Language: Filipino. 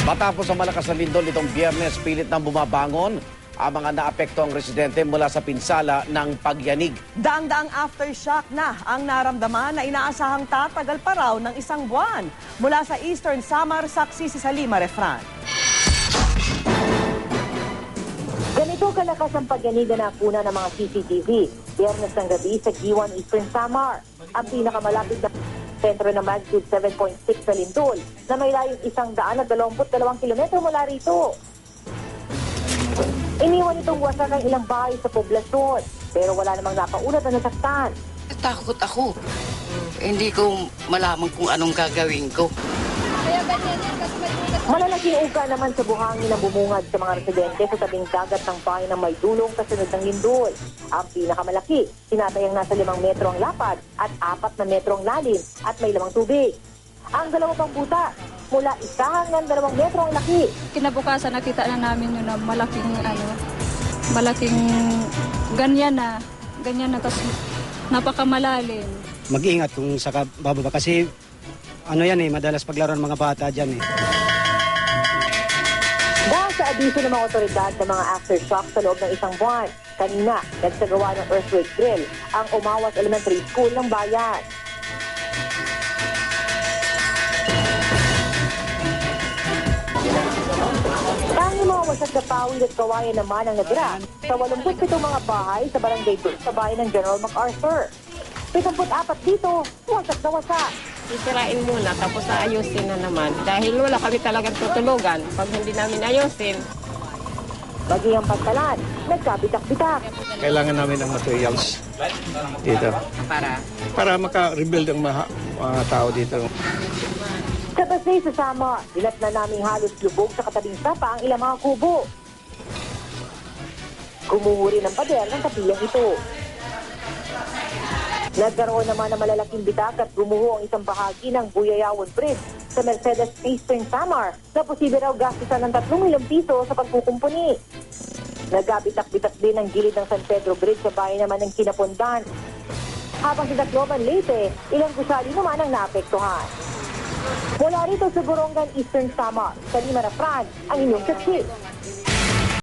Matapos ang malakas na lindol nitong Biyernes, pilit nang bumabangon ang mga naapektuang residente mula sa pinsala ng pagyanig. Daang-daang aftershock na ang naramdaman na inaasahang tatagal pa raw ng isang buwan. Mula sa Eastern Samar, saksi si Salima Refran. Ganito kalakas ang pagyanig na nakuna ng mga CCTV. Biyernes ng gabi sa G1 Eastern Samar. Ang pinakamalapit na sentro ng magnitude 7.6 na lindol na may layong 122 kilometro mula rito. Iniwan itong wasak ang ilang bahay sa poblasyon, pero wala namang napaunat na nasaktan. Takot ako. Hindi ko malaman kung anong gagawin ko. Malalaking uga naman sa buhangin na bumungad sa mga residente sa tabing dagat ng bayan ng Maydulong kasunod ng lindol. Ang pinakamalaki, tinatayang nasa 5 metro ang lapad at 4 na metro ang lalim at may lamang tubig. Ang dalawa pang buta, mula 1 hanggang 2 metro ang laki. Kinabukasan nakita na namin yun na malaking ganyan na kasi napakamalalim. Mag-ingat kung saka bababa kasi madalas paglaro ng mga bata dyan . Dahil sa abiso ng mga otoridad ng mga aftershock sa loob ng isang buwan, kanina nagsagawa ng earthquake drill ang Umawas Elementary School ng bayan. Ang mga wasak na pawid at kawayan naman ang nadira sa 87 mga bahay sa barangay sa bayan ng General MacArthur. 74 dito, wasak na wasak. Isirain muna tapos ayusin na naman dahil wala kami talagang tutulugan pag hindi namin ayusin. Bagay ang pagtalan, nagkabitak-bitak. Kailangan namin ng materials dito. Para maka-rebuild ang mga tao dito. Sa Pasay sa Samar, dilat na naming halos lubog sa katabing sapa ang ilang mga kubo. Gumuhuri ng pader ng kapiyang ito. Nagkaroon naman ng malalaking bitak at gumuho ang isang bahagi ng Buyayawan Bridge sa Mercedes Eastern Samar na posible raw gastusan ng 3 milyong piso sa pagkukumpuni. Nagabitak-bitak din ang gilid ng San Pedro Bridge sa bayan naman ng Kinapundan. Habang sa Tacloban, Leyte, ilang gusali naman ang naapektuhan. Mula rito sa Borongan, Eastern Samar, Salima Refran, ang inyong saksi.